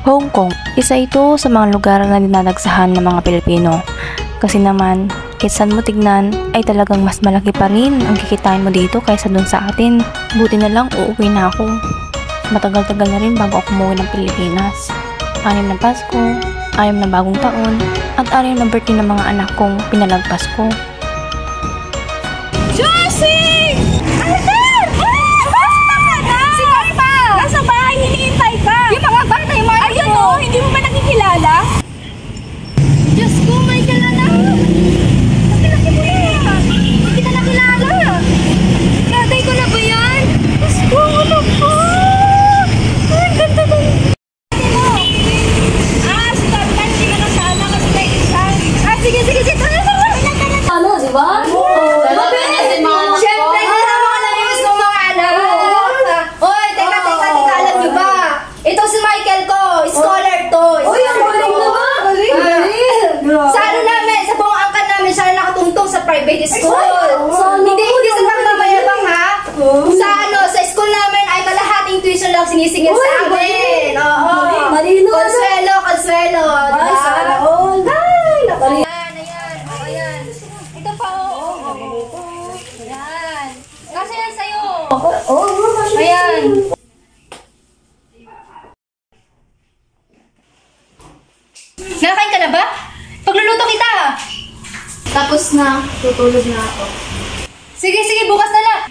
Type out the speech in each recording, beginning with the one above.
Hong Kong, isa ito sa mga lugar na dinadagsahan ng mga Pilipino. Kasi naman, kahit saan mo tignan, ay talagang mas malaki pa rin ang kikitain mo dito kaysa dun sa atin. Buti na lang uuwi na ako. Matagal-tagal na rin bago ako umuwi ng Pilipinas. 6 na Pasko, 6 na bagong taon, at 6 na birthday ng mga anak kong pinalagpas ko. Josie! Alden! Si Carpa! Nasa bahay, hinihintay ka! Yung mga bata, yung mga ayun o, hindi mo ba nakikilala? Diyos ko, may kilala! Laki-laki mo yan! Hindi kita nakilala! Tatay ko na ba yan? Diyos ko, ano po? Ay, ganda-ganda! Si Carpa, hindi ka nasama kasi may isa. Sige! Ano, di ba? Siyempre, kasama ka na rin sa mga anak mo. Hoy, teka, alam niyo ba? Ito si Michael ko, scholar to. Uy, ang galing naman. Sa ano namin, sa buong angkan namin, siya nakatungtong sa private school. Hindi sa pagmamayabang ha. Sa school namin ay kalahating tuition lang sinisingil sa amin. Oo. Consuelo. Ay, sana all. Ay, naku. Ayan. Ito pa, Ayan. Kasi yan sa'yo. Ayan. Nakakain ka na ba? Pagluluto kita. Tapos na, tutulog na ako. Sige, bukas na lang.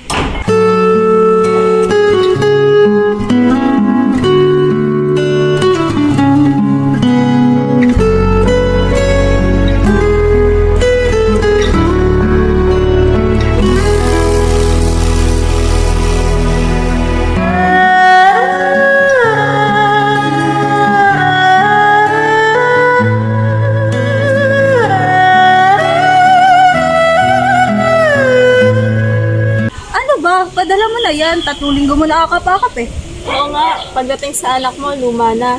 Padala mo na yan. 3 linggo mo nakakapakap eh. Oo nga, pagdating sa anak mo, luma na.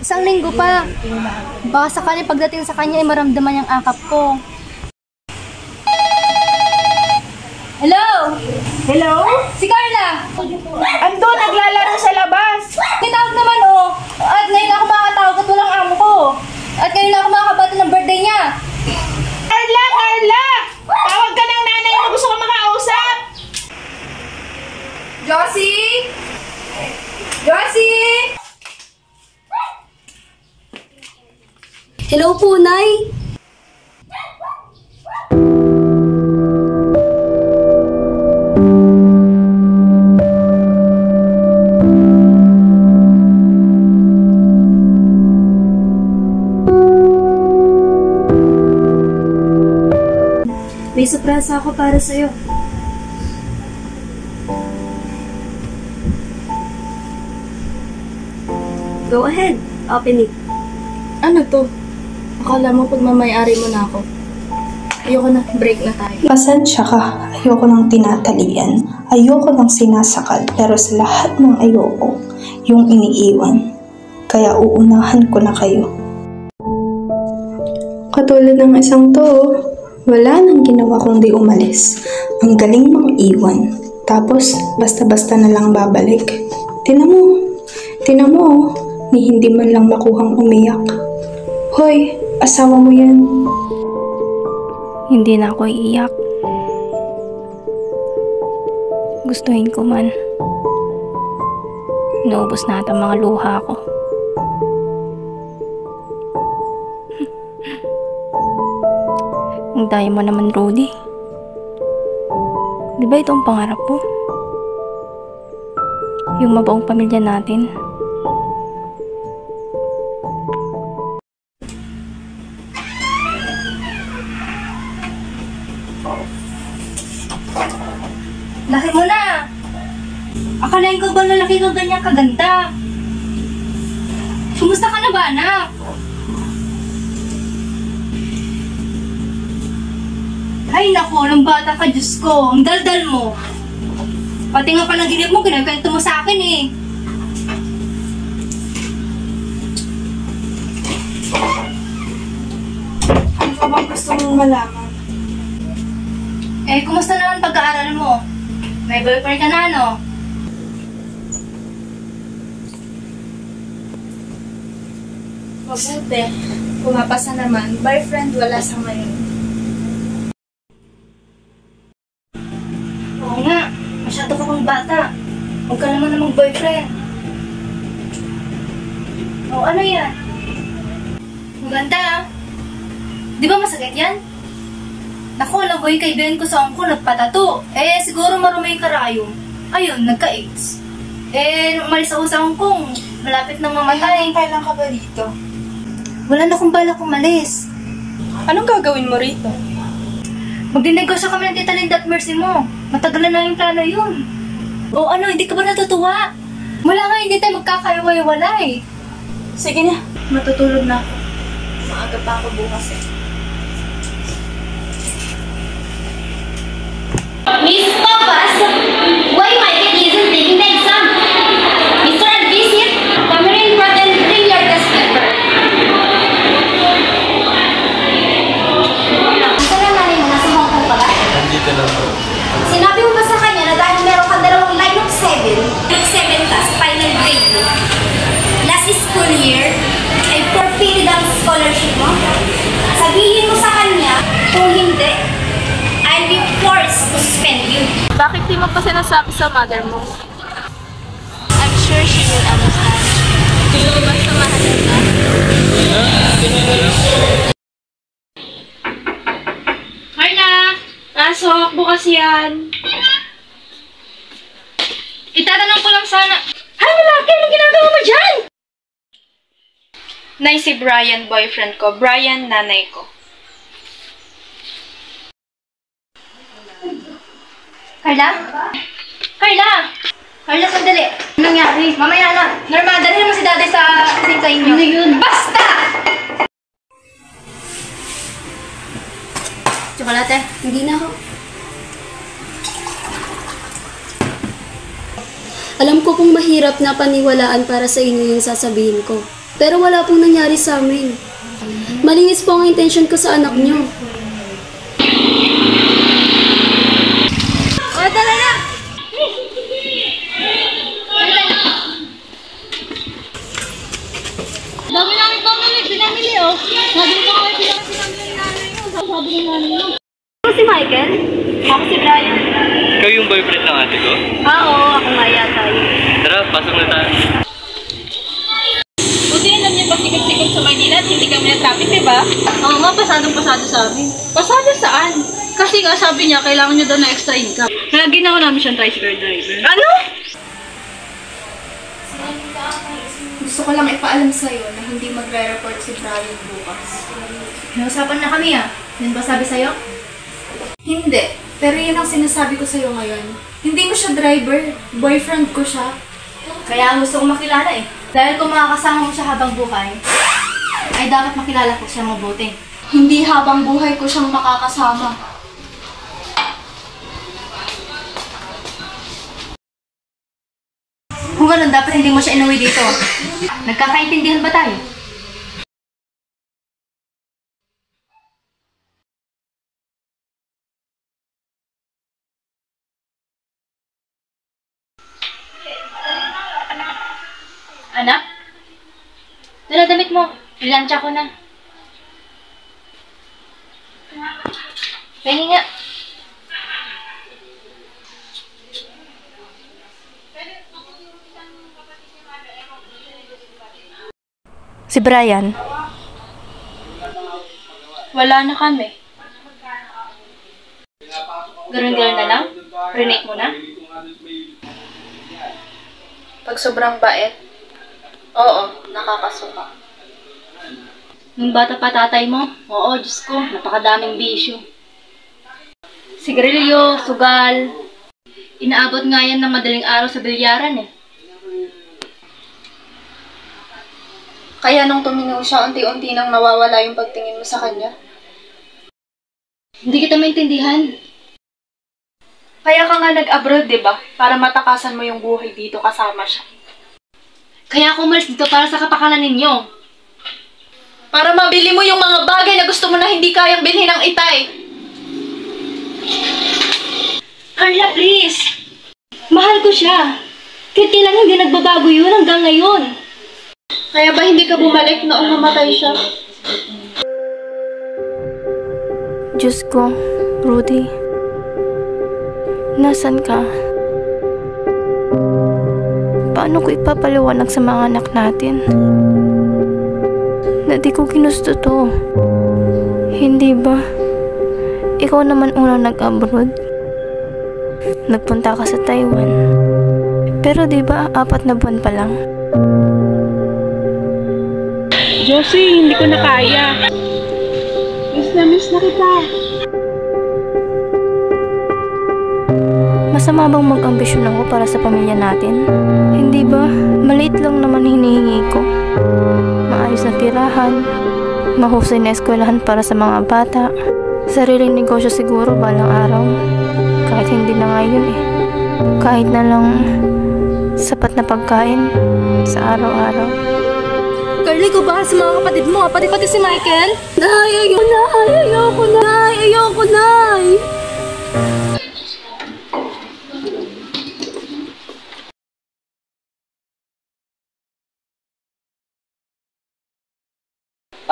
1 linggo pa. Baka sakali pagdating sa kanya ay maramdaman yung akap ko. Hello? Si Carla! Ando, naglalaro sa labas! Kitawag naman At ngayon ako makakatawag at walang amo ko. At ngayon ako makakabata ng birthday niya. Carla! Tawag ka ng nanay mo, gusto ko makausap! Josie! Hello po, Nay. May surpresa ako para sa'yo. Go ahead. Open it. Ano to? Akala mo pagmamayari mo na ako. Ayoko na, break na tayo. Pasensya ka. Ayoko nang tinatalian. Ayoko nang sinasakal. Pero sa lahat ng ayoko, yung iniiwan. Kaya uunahan ko na kayo. Katulad ng isang to, wala nang ginawa kundi umalis. Ang galing mong iwan. Tapos, basta-basta na lang babalik. Tinan mo, ni hindi man lang makuhang umiyak. Hoy, asawa mo yan. Hindi na ako iiyak. Gustuhin ko man. Inuubos na ata mga luha ko. Ang daya mo naman, Rudy. Di ba ito ang pangarap mo? Yung mabuong pamilya natin. Laki mo na! Akalain ko ba lalaki ka ganyan kaganda? Kumusta ka na ba, anak? Ay nako, nung bata ka, Diyos ko, ang daldal mo. Pati nga panaginip mo, kinakwento mo sa akin eh. Ano pa bang gusto mong malaman? Eh, kumusta naman pag-aaral mo? May boyfriend ka na, no? Mabuti. Pumapasa naman. Boyfriend wala sa ngayon. Oo nga, masyado ka pang bata. Huwag ka naman namang boyfriend. O ano yan? Maganda ah. Di ba masakit yan? Naku, alam mo yung kaibigan ko sa Hong nagpatato. Siguro marumi yung karayom. Ayun, nagka-AIDS. Nung umalis ako sa Hong Kong, malapit nang mamatay. Kailan ka ba dito? Wala na akong balak umalis. Anong gagawin mo rito? Magdinegosyo kami ng Tita Linda at Mercy mo. Matagal na yung plano yun. O ano, hindi ka ba natutuwa? Wala nga, hindi tayo magkakaiwalay. Sige na. Matutulog na ako. Maaga pa ako bukas eh. Miss Thomas, why Michael isn't taking the exam? Mr. Advisit, come here in front and bring your test paper. Saan ang nanay mo? Nasa Hong Kong pala? Nandito lang po. Sinabi mo ba sa kanya na dahil meron kang dalawang line of 7, line of 7 tas final grade mo, last school year, ay forfeited ang scholarship mo? Sabihin mo sa kanya, kung hindi, I'll be forced to suspend you. Bakit di mo pa sinasabi sa mother mo? I'm sure she will understand. Gusto mo ba samahan ka? Carla! Pasok! Bukas yan! Itatanong ko lang sana... Ay, lalaki! Anong ginagawa mo dyan? Nay, si Brian, boyfriend ko. Brian, nanay ko. Carla? Carla! Carla, sandali. Anong nangyari? Mamaya na. Normal, dali naman si Daday sa inyo. Ano yun? Basta! Tsokolate. Hindi na ako. Alam ko pong mahirap na paniwalaan para sa inyo yung sasabihin ko. Pero wala pong nangyari sa amin. Malinis po ang intention ko sa anak niyo. O, tala na! Dami namin pinamili, oh. Sabi mo kami pinamili nanay nyo. Sabi ng nanay nyo. Ako si Michael. Ako si Brian. Ikaw yung boyfriend ng ate ko? Oo, ako nga yata yun. Tara, pasok na tayo. Buti alam niyo ba sikat-sikat sa Maynila at hindi kami na-traffic, diba? Oo nga, pasadong-pasado sa amin. Pasado saan? Kasi nga sabi niya, kailangan niyo daw na extra income. Kaya ginawa namin siyang tricycle driver. Ano? Gusto ko lang ipaalam sa'yo na hindi magre-report si Brian bukas. Nausapan na kami ah. Yan ba sabi sa'yo? Hindi. Pero yun ang sinasabi ko sa'yo ngayon. Hindi ko siya driver. Boyfriend ko siya. Kaya gusto kong makilala eh. Dahil kung makakasama mo siya habang buhay, ay dapat makilala ko siya mabuti. Hindi habang buhay ko siyang makakasama. Kung ganun, dapat hindi mo siya inuwi dito. Nagkakaintindihan ba tayo? Anak? Dala damit mo. Ilansya ko na. Pahingi nga. Si Brian, Wala na kami. Ganun-ganun na lang? Renate mo na? Pag sobrang bait, oo, nakakasuka. Nung bata pa tatay mo? Oo, Diyos ko, napakadaming bisyo. Sigarilyo, sugal. Inaabot nga yan ng madaling araw sa bilyaran eh. Kaya nung tuminaw siya, unti-unti nang nawawala yung pagtingin mo sa kanya. Hindi kita maintindihan. Kaya ka nga nag-abroad, di ba? Para matakasan mo yung buhay dito kasama siya. Kaya ako umalis dito para sa kapakanan ninyo. Para mabili mo yung mga bagay na gusto mo na hindi kayang bilhin ng itay. Carla, please! Mahal ko siya. Kahit kailan hindi nagbabago yun hanggang ngayon. Kaya ba hindi ka bumalik noong namatay siya? Diyos ko, Rudy. Nasaan ka? Paano ko ipapaliwanag sa mga anak natin na di ko ginusto to? Hindi ba? Ikaw naman unang nag-abroad. Nagpunta ka sa Taiwan. Pero di ba 4 na buwan pa lang? Josie, hindi ko na kaya. Miss na kita. Masama bang mag-ambisyon ako para sa pamilya natin? Hindi ba? Maliit lang naman hinihingi ko. Maayos na tirahan, mahusay na eskwelahan para sa mga bata, sariling negosyo siguro balang araw. Kahit hindi na ngayon eh. Kahit na lang sapat na pagkain sa araw-araw. Carly, ko ba sa mga kapatid mo? Pati si Michael? Nay, ayoko na.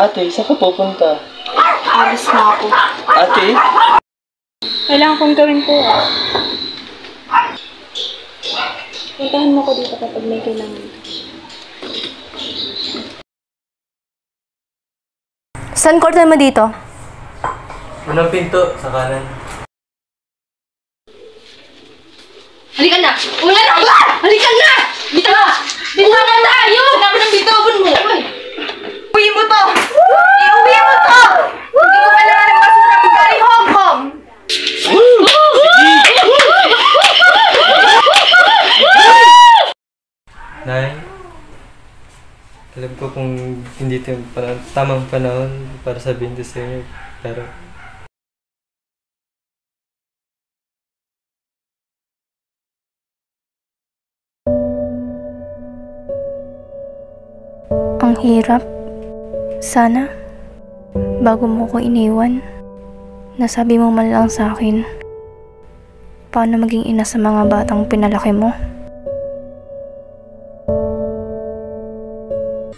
Ate, saan ka pupunta? Alis na ako. Ate? Kailangan kong gawin ko. Puntahan mo ko dito kapag may kailangan. Saan court mo dito? Unang pinto, sa kanan. Halika na! Halika na! Bitaw na tayo! Sinabi ng bitawan mo! Uwi mo to! Iuwi mo to! Hindi ko kailangan ng basura mo galing Hong Kong! Nay, alam ko kung hindi ito yung tamang panahon para sabihin ito sa inyo, pero ang hirap. Sana, bago mo ko iniwan, nasabi mo man lang sa akin, paano maging ina sa mga batang pinalaki mo.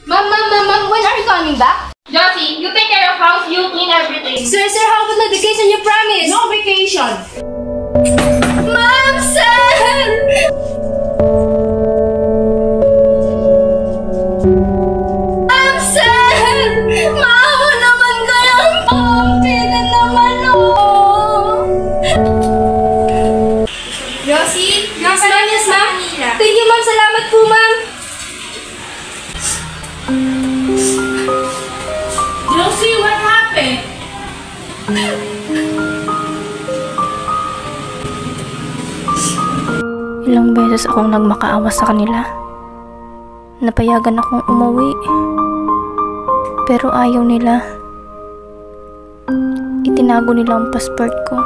Ma'am, when are you coming back? Josie, you take care of house, you clean everything. Sir, how about the vacation you promised? No vacation. Ma'am, sir! Ma'am, sir! Maawa naman kayo! Pina naman, Josie? Yes, ma'am. Thank you, ma'am. Salamat po, ma'am. Josie, what happened? Ilang beses akong nagmakaawa sa kanila. Napayagan akong umuwi. Pero ayaw nila. Itinago nila ang passport ko.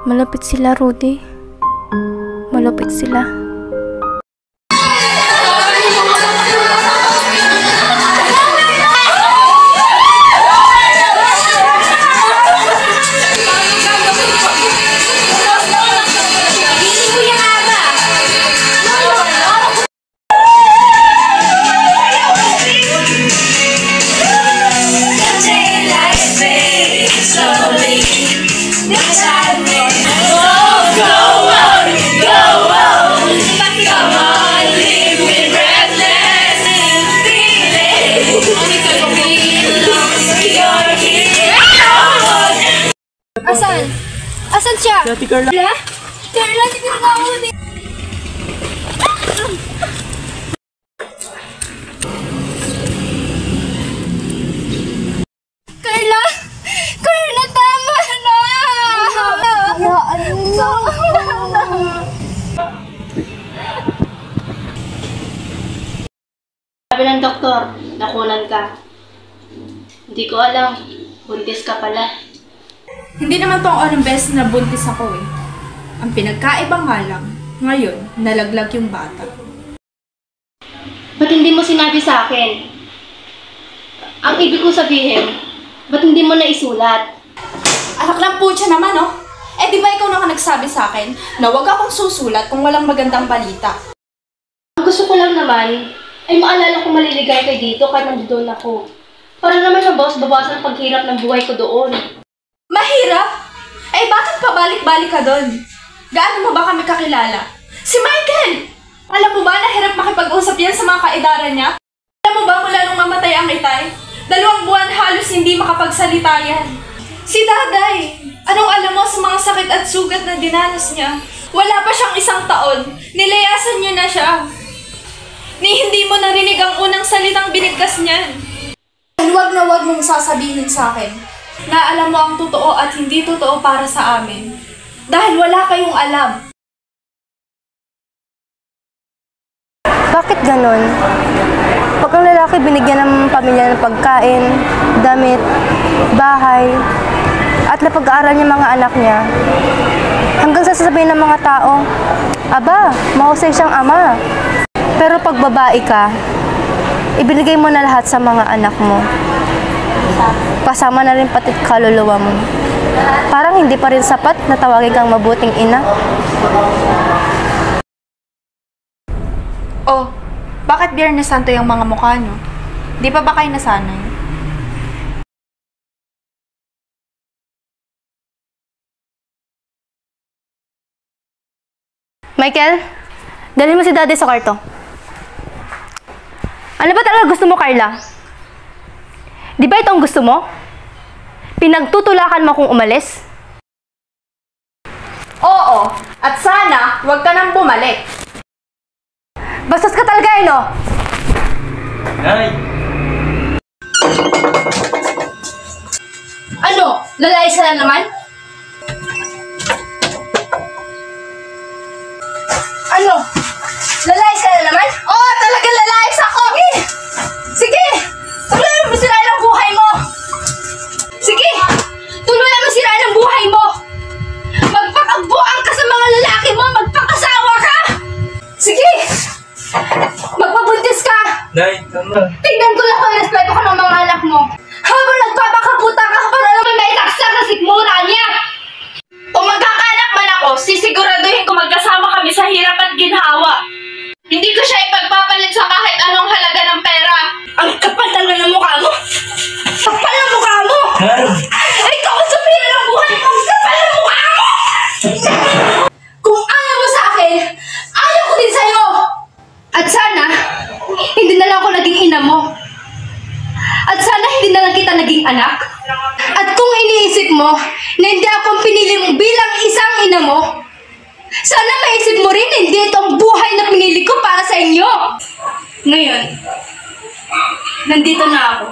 Malapit sila, Rudy. Malapit sila. Asan? Asan siya? Ate Carla. Carla, hindi ko na ako. Carla! Carla, tama na! Sabi ng doktor, nakunan ka. Hindi ko alam, buntis ka pala. Hindi naman to ang unang beses na buntis ako eh. Ang pinagkaiba nga lang, ngayon, nalaglag yung bata. Ba't hindi mo sinabi sa akin? Ang ibig ko sabihin, ba't hindi mo naisulat? Anak ng putya naman oh. Eh di ba ikaw na nagsabi sa akin na huwag akong susulat kung walang magandang balita? Ang gusto ko lang naman, ay ay maalala kong maliligay kayo dito kahit nandoon ako. Para naman sa boss, babawasan ang paghirap ng buhay ko doon. Mahirap? Eh bakit pabalik-balik ka doon? Gaano mo ba kami kakilala? Si Michael! Alam mo ba na hirap makipag-usap yan sa mga kaedaran niya? Alam mo ba mula nung mamatay ang Itay? 2 buwan halos hindi makapagsalita yan. Si Daday! Anong alam mo sa mga sakit at sugat na dinanas niya? Wala pa siyang 1 taon. Nilayasan niyo na siya. Hindi mo narinig ang unang salitang binigkas niyan. Huwag na huwag mong sasabihin sa akin na alam mo ang totoo at hindi totoo para sa amin. Dahil wala kayong alam. Bakit ganon? Pag ang lalaki binigyan ng pamilya ng pagkain, damit, bahay, at napag-aaral niya mga anak niya, hanggang sasabihin ng mga tao, aba, mahusay siyang ama. Pero pag babae ka, ibinigay mo na lahat sa mga anak mo. Kasama na rin pati kaluluwa mo. Parang hindi pa rin sapat na tawagin kang mabuting ina. Oh, bakit Biyernes Santo yung mga mukha nyo? Di pa ba kayo nasanay? Michael, dalhin mo si Daddy sa kwarto. Ano ba talaga gusto mo, Carla? Di ba ito ang gusto mo? Pinagtutulakan mo akong umalis? Oo, at sana huwag ka nang bumalik. Bastos ka talaga no? Nay! Ano? Lalayas ka na naman? Ano? Lalayas ka na naman? Oo, talagang lalayas ako! Sige! Tuluyan mo sirain ang buhay mo! Sige! Tuluyan mo sirain ang buhay mo! Magpakagbuang ka sa mga lalaki mo! Magpakasawa ka! Sige! Magpabuntis ka! Nay, tama. Tignan ko lang kung respeto ka ng mga anak mo. Habang nagpapakabuta ka para naman may taksa sa sikmura niya. Kung magkakaanak man ako, sisiguraduhin ko magkasama kami sa hirap at ginhawa. Hindi ko siya ipagpapalit sa kahit anong halaga ng pera. Ang kapal talaga ng mukha mo. Kapal ng mukha mo. Ikaw ang sabihin ng buhay mo. Ang kapal ng mukha mo. Kung ayaw mo sa akin, ayaw ko din sa'yo. At sana, hindi na lang ako naging ina mo. At sana hindi na lang kita naging anak. At kung iniisip mo na hindi ako pinili mo bilang isang ina mo, sana maisip mo rin hindi ito ang buhay na pinili ko para sa inyo. Ngayon, nandito na ako.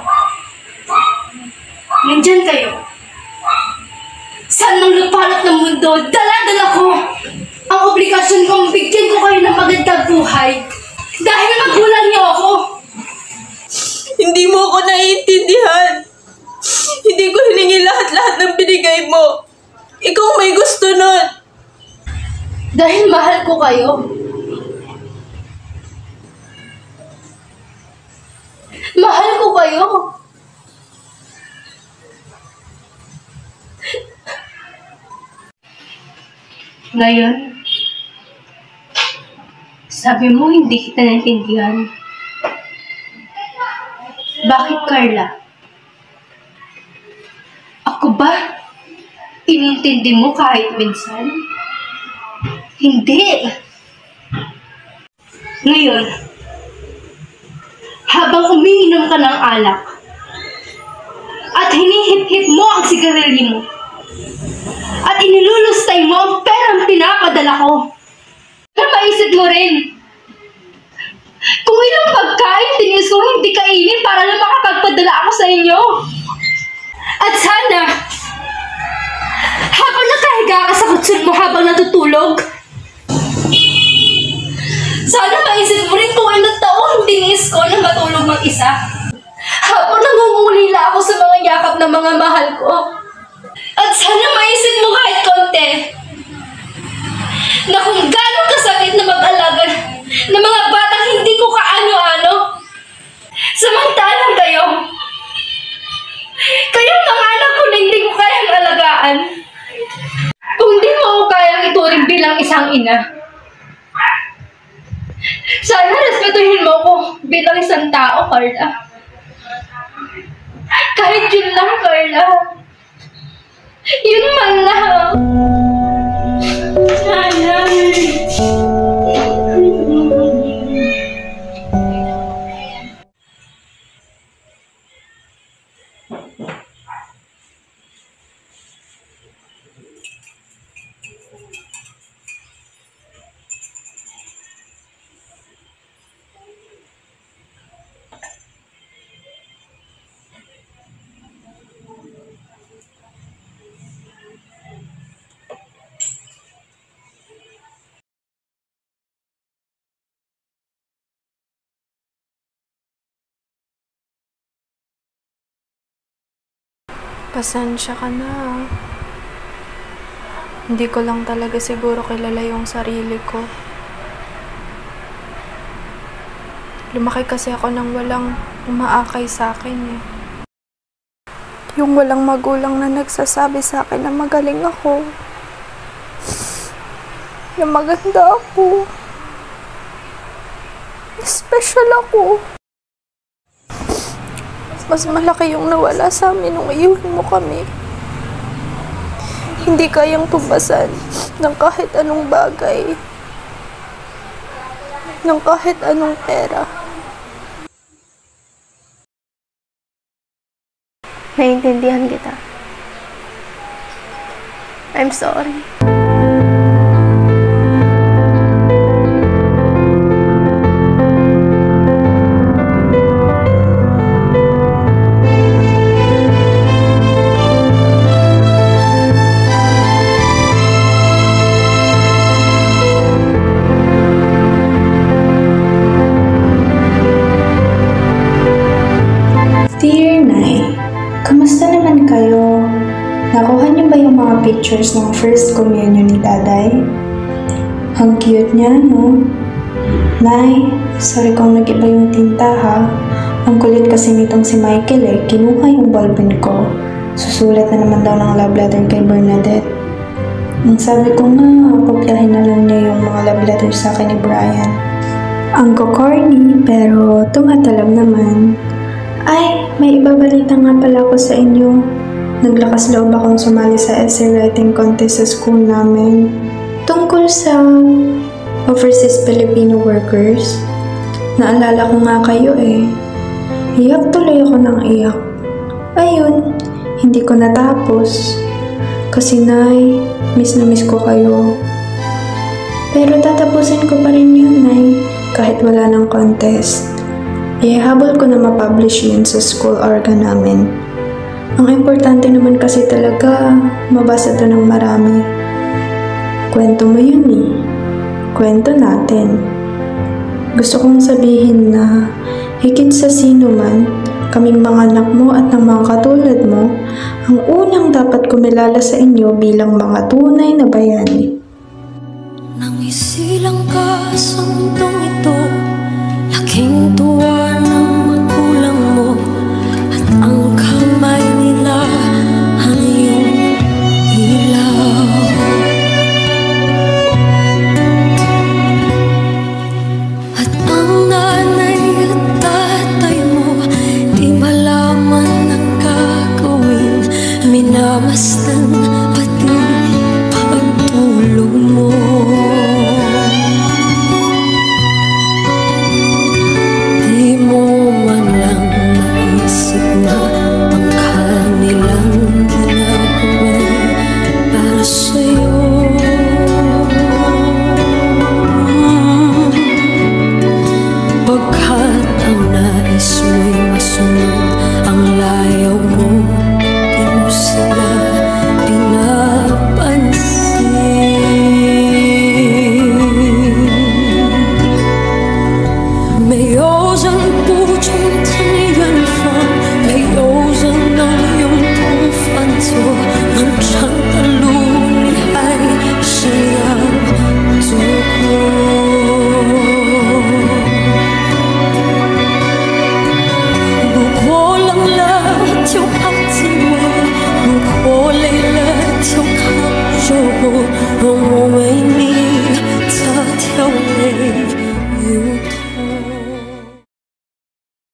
Nandyan kayo. Saan mang lupalot ng mundo, dala-dala ko. Ang obligasyon kong bigyan ko kayo ng magandang buhay. Dahil magulang niyo ako. Hindi mo ako naiintindihan. Hindi ko hiningi lahat-lahat ng binigay mo. Ikaw may gusto nun. Dahil mahal ko kayo. Mahal ko kayo. Ngayon, sabi mo hindi kita naintindihan. Bakit, Carla? Ako ba? Inintindi mo kahit minsan? Hindi. Ngayon, habang umiinom ka ng alak at hinihit-hit mo ang sigarilyo mo at inilulustay mo ang perang pinapadala ko, pero maisip mo rin kung ilang pagkain tinis ko hindi kainin para lang makapagpadala ako sa inyo. At sana, habang nakahiga ka sa kutsun mo habang natutulog, sana maisip mo rin kung ilang taon tinis ko na matulog mag-isa. Habang nangungulila ako sa mga yakap ng mga mahal ko. At sana maisip mo kahit konti na kung gano'ng kasakit na mag-alaga ng mga batang hindi ko kaano-ano. Samantalang kayong mga anak ko na hindi ko kayang alagaan. Kung di mo ako kayang ituring bilang isang ina, sana respetuhin mo ko bilang isang tao, Carla. Kahit yun lang, Carla. Yun man lang. Pasensya ka na. Hindi ko lang talaga siguro kilala yung sarili ko. Lumaki kasi ako nang walang umaakay sa akin eh. Yung walang magulang na nagsasabi sa akin na magaling ako. Na maganda ako. Special ako. Mas malaki yung nawala sa amin nung iiwan mo kami. Hindi kayang tubasan ng kahit anong bagay. Ng kahit anong pera. Naiintindihan kita. I'm sorry. Dear Nay, kamusta naman kayo? Nakuha niyo ba yung mga pictures ng first communion ni Daday? Ang cute niya, no? Nay, sorry kung nag-iba yung tinta ha. Ang kulit kasi nitong si Michael eh, kinuha yung ballpen ko. Susulat na naman daw ng love letter kay Bernadette. Ang sabi ko nga, kopyahin na lang niya yung mga love letter sa akin ni Brian. Ang corny pero tumatalab naman. Ay, may ibabalita nga pala ako sa inyo. Naglakas loob akong sumali sa essay writing contest sa school namin. Tungkol sa overseas Filipino workers. Naalala ko nga kayo eh. Iyak tuloy ako ng iyak. Ayun, hindi ko natapos. Kasi Nay, miss na miss ko kayo. Pero tatapusin ko pa rin yun, Nay, kahit wala ng contest. Ihabol ko na ma-publish yun sa school organ namin. Ang importante naman kasi talaga, mabasa to ng marami. Kwento mo yun eh. Kwento natin. Gusto kong sabihin na, higit sa sino man, kaming mga anak mo at ng mga katulad mo, ang unang dapat kumilala sa inyo bilang mga tunay na bayani. Nang isilang ka sa mundong ito, laking tuwa ng magulang mo, at ang kamay nila ang iyong ilaw. At ang nanay at tatay mo, di malaman ang gagawin, minamasdan pati pagtulog mo. Oh